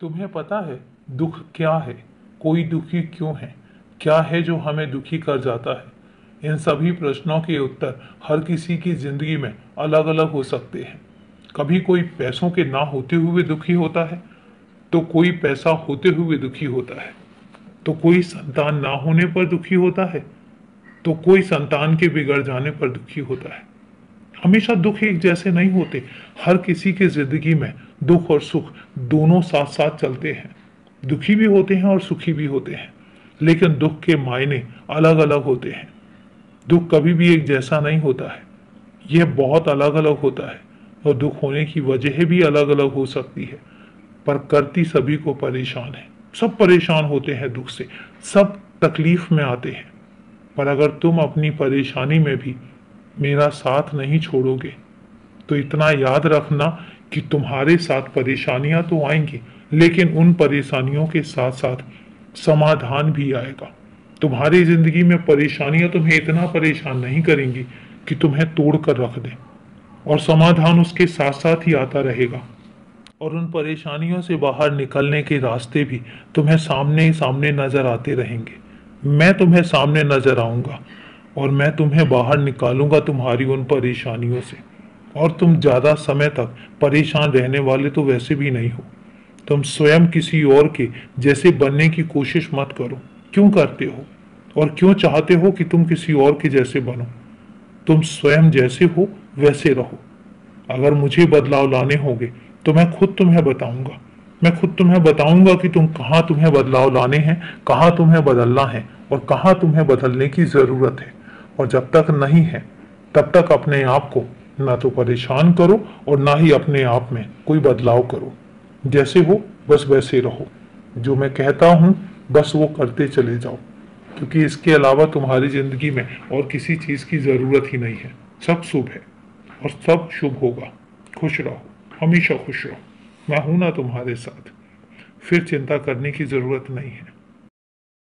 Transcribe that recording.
तुम्हें पता है दुख क्या है? कोई दुखी क्यों है? क्या है जो हमें दुखी कर जाता है? इन सभी प्रश्नों के उत्तर हर किसी की जिंदगी में अलग अलग हो सकते हैं। कभी कोई पैसों के ना होते हुए दुखी होता है, तो कोई पैसा होते हुए दुखी होता है, तो कोई संतान ना होने पर दुखी होता है, तो कोई संतान के बिगड़ जाने पर दुखी होता है। हमेशा दुख एक जैसे नहीं होते। हर किसी की जिंदगी में दुख और सुख दोनों साथ साथ चलते हैं। दुखी भी होते हैं और सुखी भी होते हैं, लेकिन दुख के मायने अलग अलग होते हैं। दुख कभी भी एक जैसा नहीं होता है, यह बहुत अलग अलग होता है, और दुख होने की वजह भी अलग अलग हो सकती है, पर करती सभी को परेशान है। सब परेशान होते हैं दुख से, सब तकलीफ में आते हैं। पर अगर तुम अपनी परेशानी में भी मेरा साथ नहीं छोड़ोगे, तो इतना याद रखना कि तुम्हारे साथ परेशानियां तो आएंगी, लेकिन उन परेशानियों के साथ साथ समाधान भी आएगा। तुम्हारी जिंदगी में परेशानियां तुम्हें इतना परेशान नहीं करेंगी कि तुम्हें तोड़ कर रख दें, और समाधान उसके साथ साथ ही आता रहेगा। और उन परेशानियों से बाहर निकलने के रास्ते भी तुम्हें सामने ही सामने नजर आते रहेंगे। मैं तुम्हें सामने नजर आऊंगा, और मैं तुम्हें बाहर निकालूंगा तुम्हारी उन परेशानियों से। और तुम ज्यादा समय तक परेशान रहने वाले तो वैसे भी नहीं हो। तुम स्वयं किसी और के जैसे बनने की कोशिश मत करो। क्यों करते हो, और क्यों चाहते हो कि तुम किसी और के जैसे बनो? तुम स्वयं जैसे हो वैसे रहो। अगर मुझे बदलाव लाने होंगे तो मैं खुद तुम्हें बताऊंगा। मैं खुद तुम्हें बताऊंगा कि कहाँ तुम्हें बदलाव लाने हैं, कहाँ तुम्हें बदलना है, और कहाँ तुम्हें बदलने की जरूरत है। और जब तक नहीं है, तब तक अपने आप को ना तो परेशान करो और ना ही अपने आप में कोई बदलाव करो। जैसे हो बस वैसे रहो। जो मैं कहता हूँ बस वो करते चले जाओ, क्योंकि इसके अलावा तुम्हारी जिंदगी में और किसी चीज की जरूरत ही नहीं है। सब शुभ है और सब शुभ होगा। खुश रहो, हमेशा खुश रहो। मैं हूं ना तुम्हारे साथ। फिर चिंता करने की जरूरत नहीं है।